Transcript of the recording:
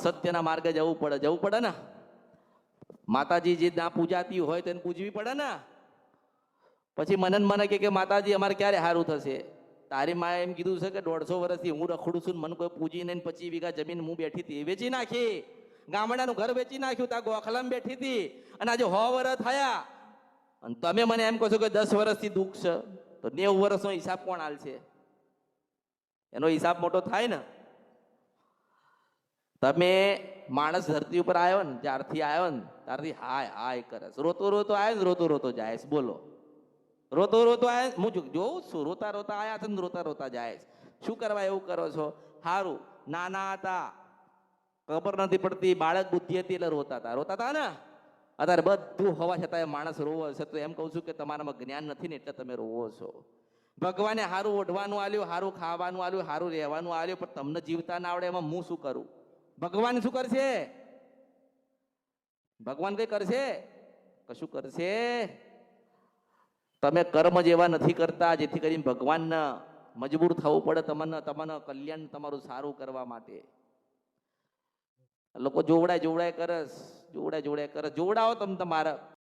સત્યના માર્ગે જવું પડે ને. માતાજી જે ના પૂજાતી હોય તેને પૂજવી પડે ને. પછી મને કે માતાજી અમારે ક્યારે સારું થશે? તારી માએ એમ કીધું છે કે 150 વર્ષથી હું રખડું છું, મને કોઈ પૂજી નહીં. 25 વીઘા જમીન હું બેઠી હતી એ વેચી નાખી, ગામડાનું ઘર વેચી નાખ્યું, ત્યાં ગોખલામાં બેઠી હતી, અને આજે 100 વર્ષ થયા અને તમે મને એમ કહો છો કે 10 વર્ષથી દુઃખ છે. તો 90 વર્ષનો હિસાબ કોણ હાલશે? એનો હિસાબ મોટો થાય ને. તમે માણસ ધરતી ઉપર આવ્યો ને, જ્યારથી આવ્યો ને ત્યારથી હાય હાય કરે. રોતો રોતો આવ્યો ને રોતો રોતો જાય છે. બોલો, રોતો રોતો આવ્યો. હું જોઉં છું, રોતા રોતા આવ્યા છે ને રોતા રોતા જાય છે. શું કરવા એવું કરો છો? સારું, નાના હતા, ખબર નથી પડતી, બાળક બુદ્ધિ હતી એટલે રોતા હતા ને. અત્યારે બધું હોવા છતાં માણસ રોવો છે. તો એમ કહું છું કે તમારામાં જ્ઞાન નથી ને એટલે તમે રોવો છો. ભગવાને સારું ઓઢવાનું આલ્યું, સારું ખાવાનું આલ્યું, સારું રહેવાનું આલ્યું, પણ તમને જીવતા ના આવડે એમાં હું શું કરું? ભગવાન શું કરશે? ભગવાન કઈ કરશે? કશું કરશે? તમે કર્મ જેવા નથી કરતા જેથી કરીને ભગવાનને મજબૂર થવું પડે તમને કલ્યાણ તમારું સારું કરવા માટે. લોકો જોવડાય કરે, જોવડાવો તમે તમારા